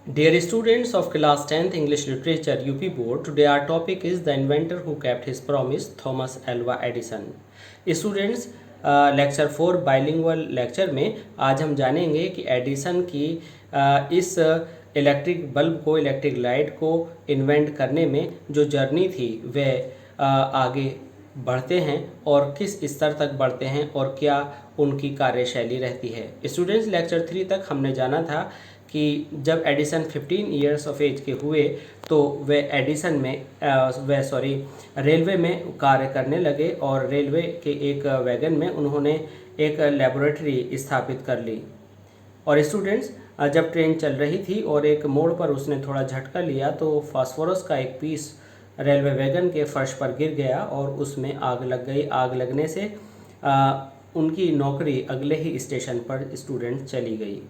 Dear students of class 10th English Literature UP Board, today our topic is the inventor who kept his promise, Thomas Alva Edison. Students, lecture 4 bilingual lecture में आज हम जानेंगे कि Edison की इस electric bulb को, electric light को invent करने में जो जर्नी थी वह आगे बढ़ते हैं और किस स्तर तक बढ़ते हैं और क्या उनकी कार्यशैली रहती है। स्टूडेंट्स, लेक्चर 3 तक हमने जाना था कि जब एडिसन 15 ईयर्स ऑफ एज के हुए तो वे एडिसन में रेलवे में कार्य करने लगे और रेलवे के एक वैगन में उन्होंने एक लेबोरेटरी स्थापित कर ली। और स्टूडेंट्स, जब ट्रेन चल रही थी और एक मोड़ पर उसने थोड़ा झटका लिया तो फास्फोरस का एक पीस रेलवे वैगन के फर्श पर गिर गया और उसमें आग लग गई। आग लगने से उनकी नौकरी अगले ही स्टेशन पर स्टूडेंट चली गई।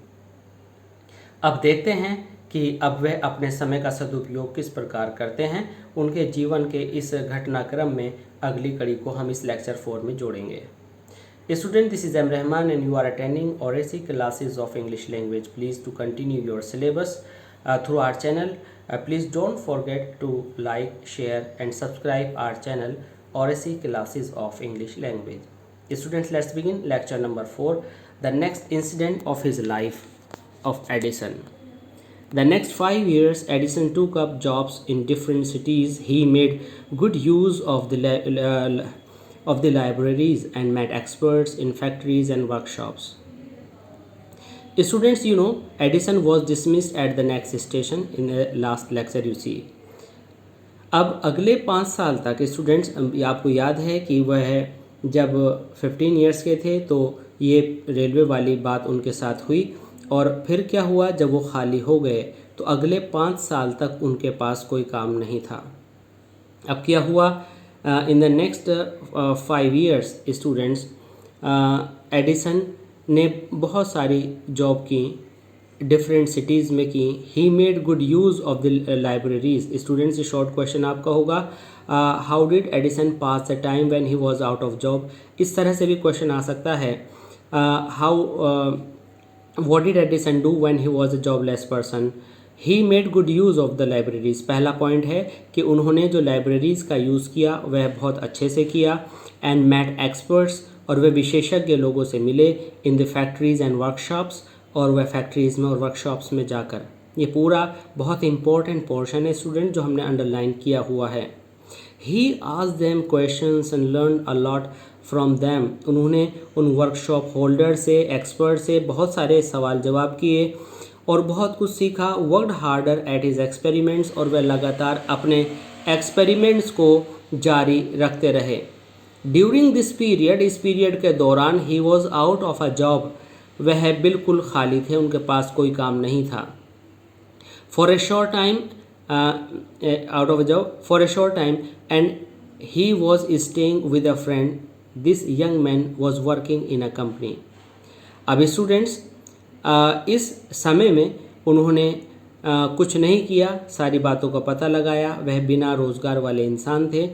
अब देखते हैं कि अब वह अपने समय का सदुपयोग किस प्रकार करते हैं। उनके जीवन के इस घटनाक्रम में अगली कड़ी को हम इस लेक्चर 4 में जोड़ेंगे। Student, this is M Rahman and you are attending oracy classes of English language. Please to continue your syllabus through our channel. Please don't forget to like, share and subscribe our channel Oracy Classes of English Language. Students, let's begin lecture number 4, the next incident of his life of Edison. The next 5 years, Edison took up jobs in different cities. He made good use of the libraries and met experts in factories and workshops. Students, you know, Edison was dismissed at the next station in the last lecture you see. अब अगले 5 साल तक students, आपको याद है कि वह जब 15 ईयर्स के थे तो ये रेलवे वाली बात उनके साथ हुई और फिर क्या हुआ, जब वो खाली हो गए तो अगले 5 साल तक उनके पास कोई काम नहीं था। अब क्या हुआ, in the next 5 years students, Edison ने बहुत सारी जॉब की, डिफरेंट सिटीज़ में की। He made good use of the libraries. Students, short question आपका होगा, how did Edison pass the time when he was out of job. इस तरह से भी क्वेश्चन आ सकता है, what did Edison do when he was a jobless person. He made good use of the libraries. पहला point है कि उन्होंने जो लाइब्रेरीज़ का यूज़ किया वह बहुत अच्छे से किया। एंड मैट एक्सपर्ट्स, और वे विशेषज्ञ लोगों से मिले। In the factories and workshops, और वह फैक्ट्रीज़ में और वर्कशॉप्स में जाकर। ये पूरा बहुत इंपॉर्टेंट पोर्शन है स्टूडेंट जो हमने अंडरलाइन किया हुआ है। He asked them questions and learn a lot from them. उन्होंने उन वर्कशॉप होल्डर से, एक्सपर्ट से बहुत सारे सवाल जवाब किए और बहुत कुछ सीखा। Worked harder at his experiments, और वह लगातार अपने एक्सपेरिमेंट्स को जारी रखते रहे। ड्यूरिंग दिस पीरियड, इस पीरियड के दौरान, he was out of a job, वह बिल्कुल खाली थे, उनके पास कोई काम नहीं था। For a short time, out of a job for a short time, and he was staying with a friend. This young man was working in a company. अब स्टूडेंट्स, इस समय में उन्होंने कुछ नहीं किया, सारी बातों का पता लगाया। वह बिना रोज़गार वाले इंसान थे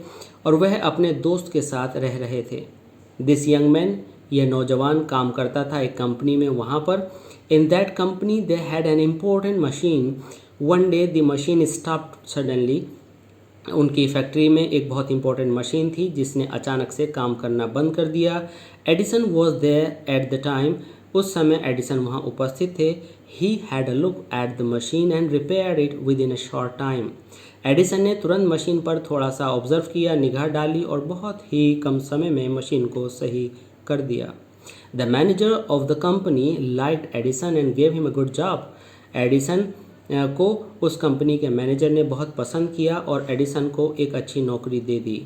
और वह अपने दोस्त के साथ रह रहे थे। दिस यंग मैन, यह नौजवान काम करता था एक कंपनी में। वहाँ पर in that company they had an important machine. One day the machine stopped suddenly. उनकी फैक्ट्री में एक बहुत इंपॉर्टेंट मशीन थी जिसने अचानक से काम करना बंद कर दिया। Edison was there at the time. उस समय एडिसन वहाँ उपस्थित थे। He had a look at the machine and repaired it within a short time. Edison ने तुरंत मशीन पर थोड़ा सा ऑब्जर्व किया, निगाह डाली और बहुत ही कम समय में मशीन को सही कर दिया। The manager of the company liked Edison and gave him a good job. Edison को उस कंपनी के मैनेजर ने बहुत पसंद किया और एडिसन को एक अच्छी नौकरी दे दी।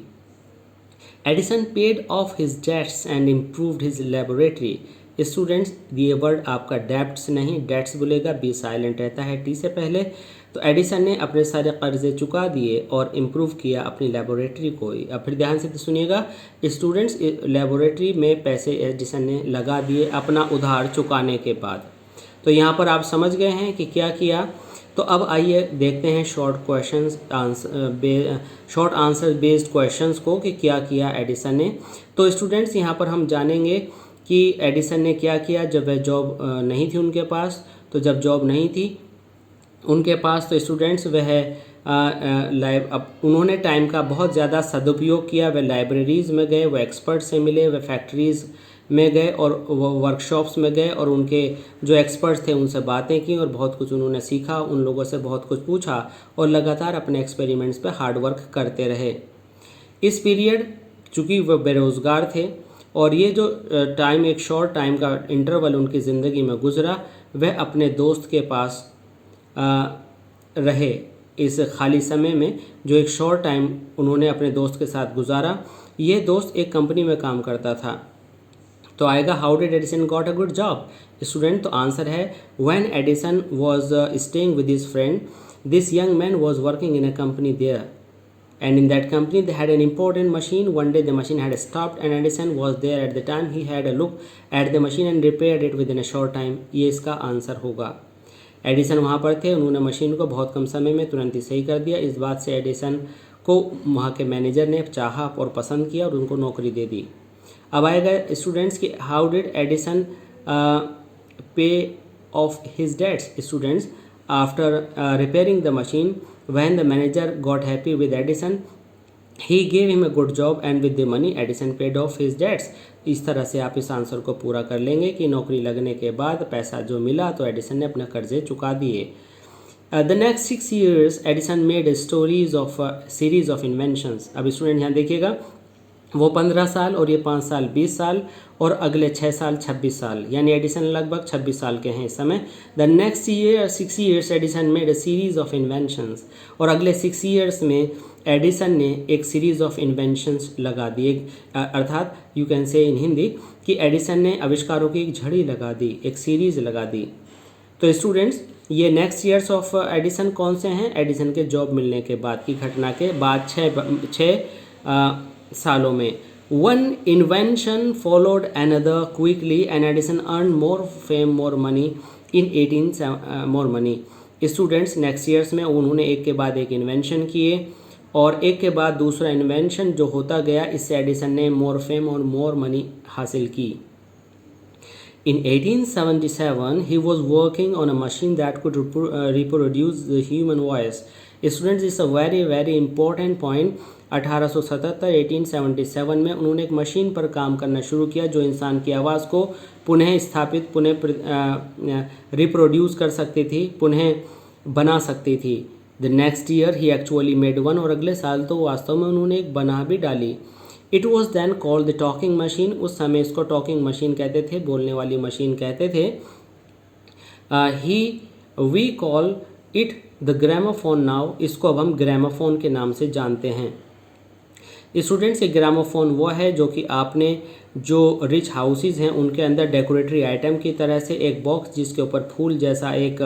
Edison paid off his debts and improved his laboratory. Students, ये वर्ड आपका डेब्ट्स नहीं, डेट्स बोलेगा, बी साइलेंट रहता है टी से पहले। तो एडिसन ने अपने सारे कर्जे चुका दिए और इम्प्रूव किया अपनी लेबोरेटरी को। अब फिर ध्यान से सुनिएगा स्टूडेंट्स, लेबोरेटरी में पैसे एडिसन ने लगा दिए अपना उधार चुकाने के बाद। तो यहाँ पर आप समझ गए हैं कि क्या किया। तो अब आइए देखते हैं शॉर्ट आंसर बेस्ड क्वेश्चंस को कि क्या किया एडिसन ने। तो स्टूडेंट्स, यहाँ पर हम जानेंगे कि एडिसन ने क्या किया जब वह जॉब नहीं थी उनके पास। तो जब जॉब नहीं थी उनके पास तो स्टूडेंट्स वह अब उन्होंने टाइम का बहुत ज़्यादा सदुपयोग किया। वह लाइब्रेरीज़ में गए, वह एक्सपर्ट से मिले, वह फैक्ट्रीज़ में गए और वो वर्कशॉप्स में गए और उनके जो एक्सपर्ट्स थे उनसे बातें की और बहुत कुछ उन्होंने सीखा, उन लोगों से बहुत कुछ पूछा और लगातार अपने एक्सपेरिमेंट्स पे हार्ड वर्क करते रहे। इस पीरियड चूँकि वह बेरोज़गार थे और ये जो टाइम, एक शॉर्ट टाइम का इंटरवल उनकी ज़िंदगी में गुजरा, वह अपने दोस्त के पास रहे। इस खाली समय में जो एक शॉर्ट टाइम उन्होंने अपने दोस्त के साथ गुजारा, ये दोस्त एक कंपनी में काम करता था। तो आएगा how did Edison got a good job. Student, तो आंसर है when Edison was staying with his friend, this young man was working in a company there and in that company they had an important machine. One day the machine had stopped and Edison was there at the time. He had a look at the machine and repaired it within a short time. ये इसका answer होगा। Edison वहाँ पर थे, उन्होंने machine को बहुत कम समय में तुरंत ही सही कर दिया। इस बात से एडिसन को वहाँ के मैनेजर ने चाहा और पसंद किया और उनको नौकरी दे दी। अब आएगा स्टूडेंट्स की how did Edison pay off his debts. Students, after repairing the machine, when the manager got happy with Edison, he gave him a good job and with the money Edison paid off his debts. इस तरह से आप इस answer को पूरा कर लेंगे कि नौकरी लगने के बाद पैसा जो मिला तो एडिसन ने अपने कर्जे चुका दिए। The next 6 years Edison made a series of inventions. अब स्टूडेंट यहाँ देखिएगा, वो 15 साल और ये 5 साल 20 साल और अगले 6 साल 26 साल, यानी एडिसन लगभग 26 साल के हैं इस समय। The next year 6 years Edison made a series of inventions, और अगले 6 years में एडिसन ने एक सीरीज ऑफ इन्वेंशंस लगा दी, अर्थात यू कैन से इन हिंदी कि एडिसन ने आविष्कारों की एक झड़ी लगा दी, एक सीरीज लगा दी। तो स्टूडेंट्स, ये नेक्स्ट ईयर्स ऑफ एडिसन कौन से हैं? एडिसन के जॉब मिलने के बाद की घटना के बाद 6 सालों में। One invention followed another quickly and Edison earn more fame more money in 18 more money. Students, next years में उन्होंने एक के बाद एक इन्वेंशन किए और एक के बाद दूसरा इन्वेंशन जो होता गया, इससे एडिसन ने मोर फेम और मोर मनी हासिल की। In 1877, he was working on a machine that could reproduce the human voice. Students, this is a very important point. 1877 में उन्होंने एक मशीन पर काम करना शुरू किया जो इंसान की आवाज़ को पुनः स्थापित, पुनः रिप्रोड्यूस कर सकती थी, पुनः बना सकती थी। The next year he actually made one, और अगले साल तो वास्तव में उन्होंने एक बना भी डाली। It was then called the talking machine. उस समय इसको टॉकिंग मशीन कहते थे, बोलने वाली मशीन कहते थे। We call it the gramophone now. इसको अब हम ग्रामोफोन के नाम से जानते हैं। स्टूडेंट्स, ये ग्रामोफोन वो है जो कि आपने जो रिच हाउसेज हैं उनके अंदर डेकोरेटरी आइटम की तरह से एक बॉक्स जिसके ऊपर फूल जैसा एक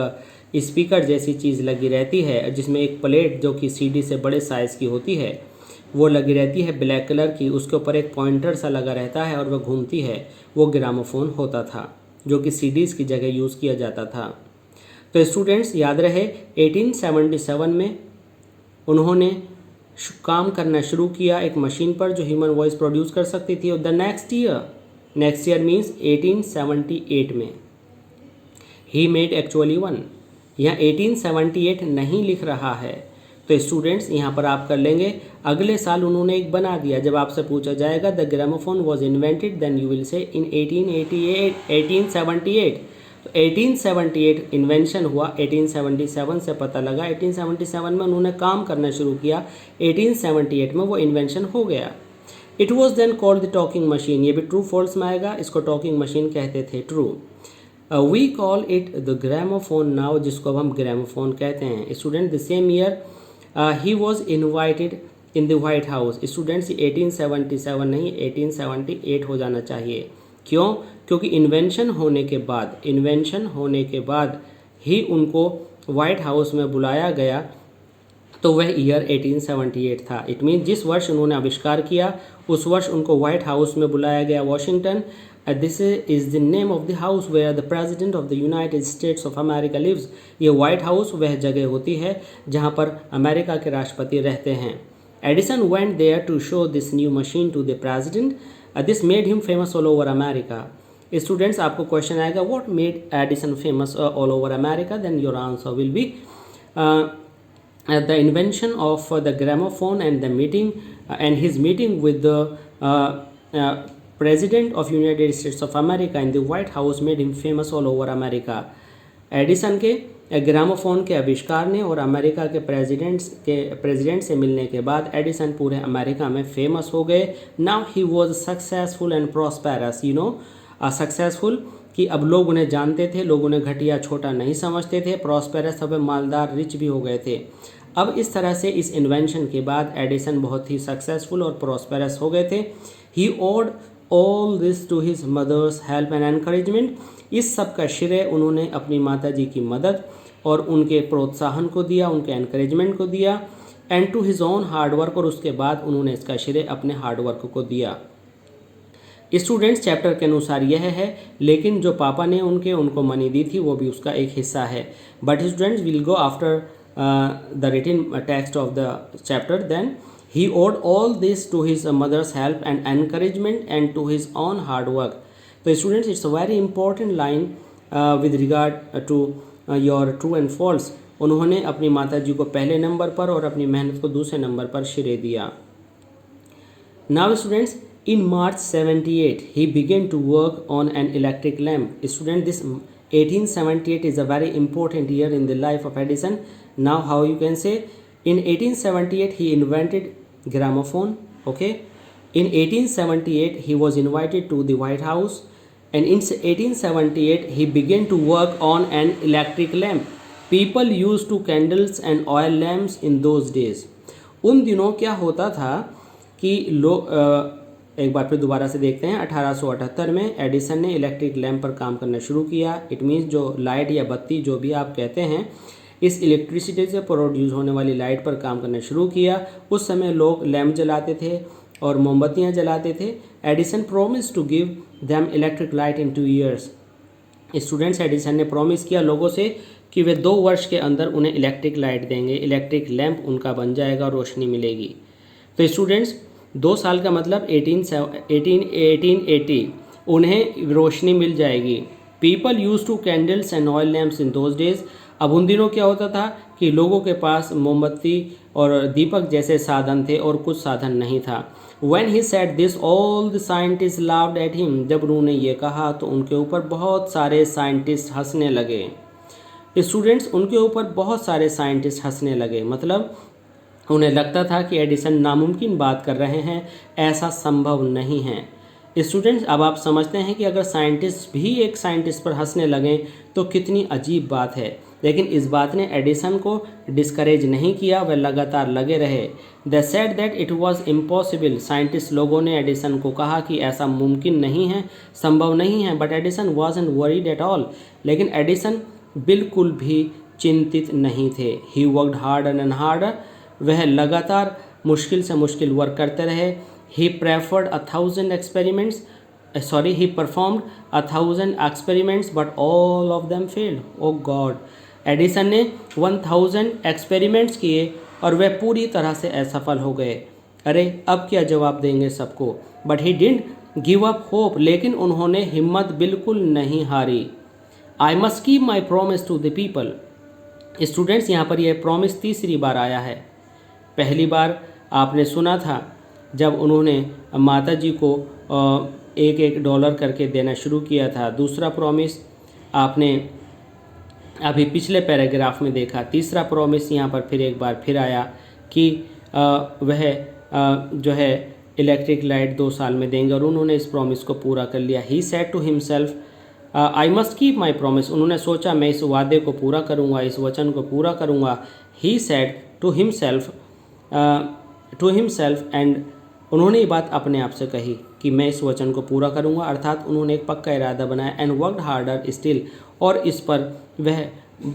स्पीकर जैसी चीज़ लगी रहती है, जिसमें एक प्लेट जो कि सीडी से बड़े साइज़ की होती है वो लगी रहती है ब्लैक कलर की, उसके ऊपर एक पॉइंटर सा लगा रहता है और वह घूमती है, वो ग्रामोफोन होता था जो कि सीडीज़ की जगह यूज़ किया जाता था। तो स्टूडेंट्स, याद रहे 1877 में उन्होंने काम करना शुरू किया एक मशीन पर जो ह्यूमन वॉइस प्रोड्यूस कर सकती थी। और द नेक्स्ट ईयर मीन्स 1878 में ही मेड एक्चुअली वन। यहाँ 1878 नहीं लिख रहा है, तो स्टूडेंट्स यहाँ पर आप कर लेंगे अगले साल उन्होंने एक बना दिया। जब आपसे पूछा जाएगा the gramophone was invented, then you will say in 1878। तो 1878 इन्वेंशन हुआ, 1877 से पता लगा 1877 में उन्होंने काम करना शुरू किया, 1878 में वो इन्वेंशन हो गया। It was then called the talking machine. ये भी ट्रू फॉल्स में आएगा, इसको टॉकिंग मशीन कहते थे, true. We call it the gramophone now, जिसको अब हम ग्रामोफोन कहते हैं। Student, the same year he was invited in the White House. Students, 1877 नहीं 1878 हो जाना चाहिए। क्यों? क्योंकि इन्वेंशन होने के बाद ही उनको वाइट हाउस में बुलाया गया, तो वह ईयर 1878 था। इट मीन जिस वर्ष उन्होंने आविष्कार किया उस वर्ष उनको वाइट हाउस में बुलाया गया, Washington. This is the name of the house where the President of the United States of America lives. ये वाइट हाउस वह जगह होती है जहाँ पर अमेरिका के राष्ट्रपति रहते हैं। Edison went there to show this new machine to the President. This made him famous all over America. Students, आपको क्वेश्चन आएगा what made Edison famous all over America, then your answer will be the invention of the gramophone and the meeting and his meeting with the President of United States of America in the White House made him famous all over America. Edison के gramophone के आविष्कार ने और America के president से मिलने के बाद एडिसन पूरे अमेरिका में फेमस हो गए. Now he was successful and prosperous, you know, successful कि अब लोग उन्हें जानते थे, लोग उन्हें घटिया छोटा नहीं समझते थे. प्रॉस्पेरस, अब मालदार, रिच भी हो गए थे. अब इस तरह से इस इन्वेंशन के बाद एडिसन बहुत ही सक्सेसफुल और प्रॉस्पेरस हो गए थे. He owed all this to his mother's help and encouragement. इस सब का श्रेय उन्होंने अपनी माता जी की मदद और उनके प्रोत्साहन को दिया, उनके एनकरेजमेंट को दिया. And to his own hard work, और उसके बाद उन्होंने इसका श्रेय अपने हार्डवर्क को दिया. स्टूडेंट्स, चैप्टर के अनुसार यह है, लेकिन जो पापा ने उनको मनी दी थी वो भी उसका एक हिस्सा है. But students will go after the written text of the chapter. Then he owed all this to his mother's help and encouragement and to his own hard work. So students, it's a very important line with regard to your true and false. उन्होंने अपनी माता जी को पहले number पर और अपनी मेहनत को दूसरे नंबर पर श्रेय दिया. Now students, in March 78 he began to work on an electric lamp. Student, this 1878 is a very important year in the life of Edison. Now how you can say, in 1878 he invented gramophone. Okay, in 1878 he was invited to the White House, and in 1878 he began to work on an electric lamp. People used to candles and oil lamps in those days. उन दिनों क्या होता था कि एक बार फिर दोबारा से देखते हैं. 1878 में एडिसन ने इलेक्ट्रिक लैम्प पर काम करना शुरू किया. इट मीन्स जो लाइट या बत्ती जो भी आप कहते हैं, इस इलेक्ट्रिसिटी से प्रोड्यूस होने वाली लाइट पर काम करना शुरू किया. उस समय लोग लैम्प जलाते थे और मोमबत्तियां जलाते थे. Edison promise to give them electric light in 2 years. Students, Edison ने प्रॉमिस किया लोगों से कि वे 2 वर्ष के अंदर उन्हें इलेक्ट्रिक लाइट देंगे, इलेक्ट्रिक लैम्प उनका बन जाएगा, रोशनी मिलेगी. तो स्टूडेंट्स, 2 साल का मतलब 1880 उन्हें रोशनी मिल जाएगी. People use to candles and oil lamps in those days. अब उन दिनों क्या होता था कि लोगों के पास मोमबत्ती और दीपक जैसे साधन थे और कुछ साधन नहीं था. When he said this, all the scientists laughed at him. जब उन्होंने ये कहा तो उनके ऊपर बहुत सारे साइंटिस्ट हंसने लगे. स्टूडेंट्स, उनके ऊपर बहुत सारे साइंटिस्ट हंसने लगे, मतलब उन्हें लगता था कि एडिसन नामुमकिन बात कर रहे हैं, ऐसा संभव नहीं है. स्टूडेंट्स, अब आप समझते हैं कि अगर साइंटिस्ट भी एक साइंटिस्ट पर हंसने लगें तो कितनी अजीब बात है. लेकिन इस बात ने एडिसन को डिस्करेज नहीं किया, वह लगातार लगे रहे. They said that it was impossible. Scientist लोगों ने एडिसन को कहा कि ऐसा मुमकिन नहीं है, संभव नहीं है. But Edison wasn't worried at all. लेकिन एडिसन बिल्कुल भी चिंतित नहीं थे. He worked harder and harder. वह लगातार मुश्किल से मुश्किल वर्क करते रहे. He performed 1,000 experiments, but all of them failed. Oh God! Edison ने 1000 एक्सपेरिमेंट्स किए और वे पूरी तरह से असफल हो गए. अरे अब क्या जवाब देंगे सबको. But he didn't give up hope. लेकिन उन्होंने हिम्मत बिल्कुल नहीं हारी. I must keep my promise to the people. Students, यहाँ पर यह प्रॉमिस तीसरी बार आया है. पहली बार आपने सुना था जब उन्होंने माता जी को $1 करके देना शुरू किया था. दूसरा प्रॉमिस आपने अभी पिछले पैराग्राफ में देखा. तीसरा प्रॉमिस यहाँ पर फिर एक बार फिर आया कि वह जो है इलेक्ट्रिक लाइट 2 साल में देंगे और उन्होंने इस प्रॉमिस को पूरा कर लिया. He said to himself, I must keep my promise. उन्होंने सोचा मैं इस वादे को पूरा करूँगा, इस वचन को पूरा करूँगा. He said to himself and उन्होंने ये बात अपने आप से कही कि मैं इस वचन को पूरा करूंगा. अर्थात उन्होंने एक पक्का इरादा बनाया. And worked harder still. और इस पर वह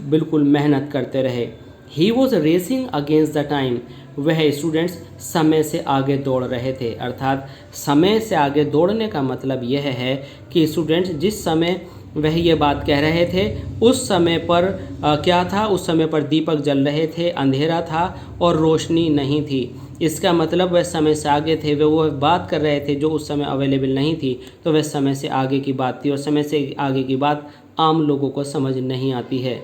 बिल्कुल मेहनत करते रहे. He was racing against the time. वह स्टूडेंट्स समय से आगे दौड़ रहे थे. अर्थात समय से आगे दौड़ने का मतलब यह है कि स्टूडेंट्स जिस समय वह ये बात कह रहे थे उस समय पर क्या था, उस समय पर दीपक जल रहे थे, अंधेरा था और रोशनी नहीं थी. इसका मतलब वह समय से आगे थे. वो बात कर रहे थे जो उस समय अवेलेबल नहीं थी, तो वह समय से आगे की बात थी और समय से आगे की बात आम लोगों को समझ नहीं आती है.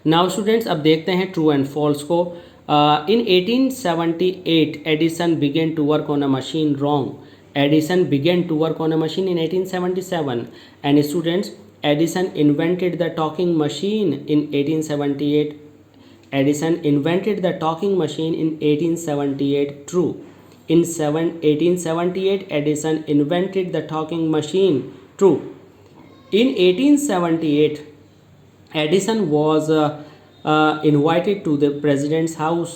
नाउ स्टूडेंट्स अब देखते हैं ट्रू एंड फॉल्स को। In 1878 Edison began to work on a machine. Wrong. Edison began to work on a machine in 1877 and students Edison invented the talking machine in 1878। Edison invented the talking machine in 1878. True. In 1878, Edison invented the talking machine. True. In 1878, Edison was invited to the president's house.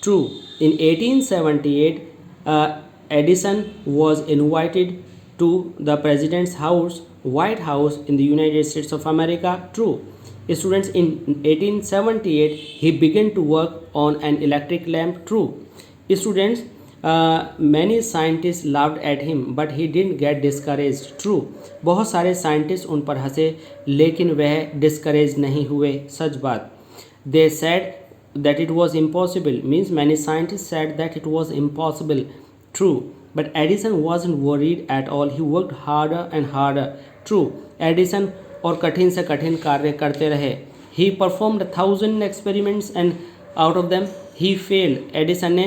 True. In 1878, Edison was invited to the president's house, White House in the United States of America. True. Students, in 1878 he began to work on an electric lamp. True. Students, many scientists laughed at him but he didn't get discouraged. True. बहुत सारे scientist उन पर हंसे लेकिन वह discourage नहीं हुए. सच बात. They said that it was impossible, means many scientists said that it was impossible. True. But Edison wasn't worried at all. He worked harder and harder. True. Edison और कठिन से कठिन कार्य करते रहे. He performed 1000 experiments and out of them he failed. Edison ने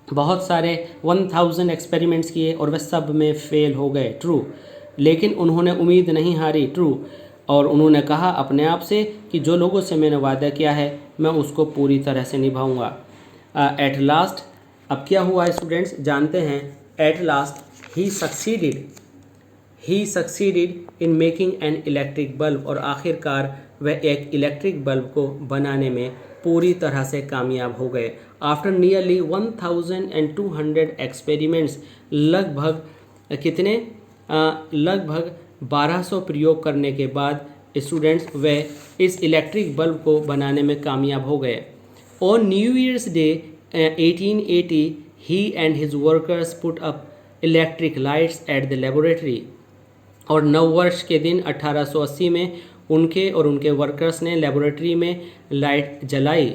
बहुत सारे 1000 एक्सपेरिमेंट्स किए और वह सब में फेल हो गए. ट्रू. लेकिन उन्होंने उम्मीद नहीं हारी. ट्रू. और उन्होंने कहा अपने आप से कि जो लोगों से मैंने वादा किया है मैं उसको पूरी तरह से निभाऊंगा. एट लास्ट अब क्या हुआ स्टूडेंट्स जानते हैं. At last he succeeded in making an electric bulb. और आखिरकार वह एक इलेक्ट्रिक बल्ब को बनाने में पूरी तरह से कामयाब हो गए. आफ्टर नियरली 1200 एक्सपेरिमेंट्स, लगभग कितने लगभग 1200 प्रयोग करने के बाद स्टूडेंट्स वह इस इलेक्ट्रिक बल्ब को बनाने में कामयाब हो गए. On new years day 1880 he and his workers put up electric lights at the laboratory. और नव वर्ष के दिन 1880 में उनके और उनके वर्कर्स ने लेबोरेटरी में लाइट जलाई.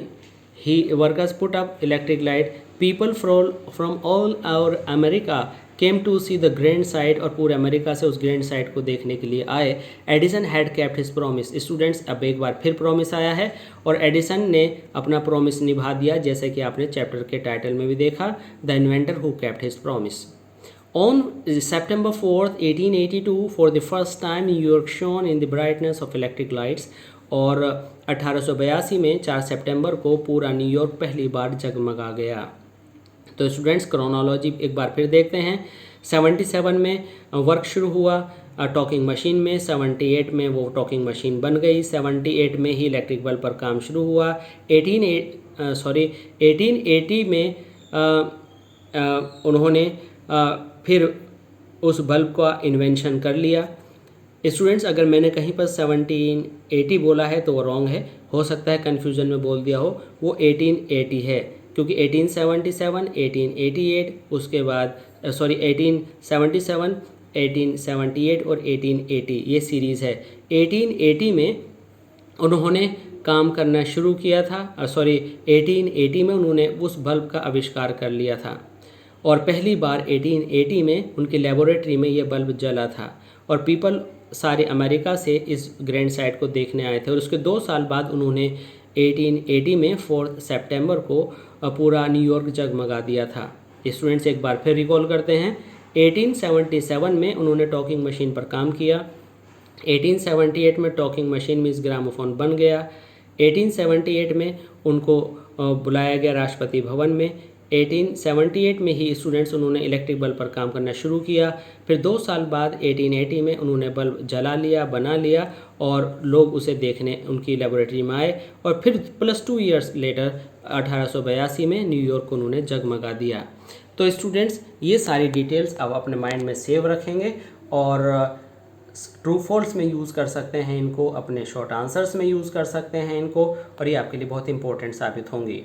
He workers put up electric light. People from all over America came to see the grand sight. और पूरे अमेरिका से उस ग्रैंड साइट को देखने के लिए आए. Edison had kept his promise. Students अब एक बार फिर प्रॉमिस आया है और एडिसन ने अपना प्रॉमिस निभा दिया, जैसे कि आपने चैप्टर के टाइटल में भी देखा, the inventor who kept his promise. On September 4th, 1882, for the first time New York shone in the brightness of electric lights. और 1882 में 4 सितंबर को पूरा न्यूयॉर्क पहली बार जगमगा गया. तो स्टूडेंट्स क्रोनोलॉजी एक बार फिर देखते हैं. 77 में वर्क शुरू हुआ टॉकिंग मशीन में. 78 में वो टॉकिंग मशीन बन गई. 78 में ही इलेक्ट्रिक बल्ब पर काम शुरू हुआ. 1880 में उन्होंने फिर उस बल्ब का इन्वेंशन कर लिया. स्टूडेंट्स अगर मैंने कहीं पर 1780 बोला है तो वो रॉन्ग है. हो सकता है कन्फ्यूजन में बोल दिया हो. वो 1880 है क्योंकि 1877, 1888 उसके बाद 1877, 1878 और 1880 ये सीरीज़ है. 1880 में उन्होंने काम करना शुरू किया था. 1880 में उन्होंने उस बल्ब का आविष्कार कर लिया था और पहली बार 1880 में उनकी लेबोरेटरी में ये बल्ब जला था और पीपल सारे अमेरिका से इस ग्रैंड साइट को देखने आए थे. और उसके 2 साल बाद उन्होंने 1880 में 4 सितंबर को पूरा न्यूयॉर्क जगमगा दिया था. स्टूडेंट्स एक बार फिर रिकॉल करते हैं. 1877 में उन्होंने टॉकिंग मशीन पर काम किया. 1878 में टॉकिंग मशीन मीन्स ग्रामोफोन बन गया. 1878 में उनको बुलाया गया राष्ट्रपति भवन में. 1878 में ही स्टूडेंट्स उन्होंने इलेक्ट्रिक बल्ब पर काम करना शुरू किया. फिर 2 साल बाद 1880 में उन्होंने बल्ब जला लिया, बना लिया और लोग उसे देखने उनकी लेबोरेटरी में आए. और फिर +2 ईयर्स लेटर 1882 में न्यूयॉर्क को उन्होंने जगमगा दिया. तो स्टूडेंट्स ये सारी डिटेल्स आप अपने माइंड में सेव रखेंगे और ट्रू फॉल्स में यूज़ कर सकते हैं इनको, अपने शॉर्ट आंसर्स में यूज़ कर सकते हैं इनको और ये आपके लिए बहुत इंपॉर्टेंट साबित होंगी.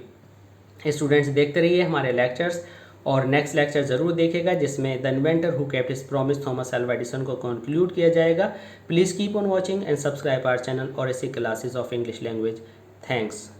स्टूडेंट्स देखते रहिए हमारे लेक्चर्स और नेक्स्ट लेक्चर ज़रूर देखेगा जिसमें the inventor who kept his promise Thomas Alva Edison को कंक्लूड किया जाएगा. Please keep on watching and subscribe our channel और ऐसी classes of English language. Thanks.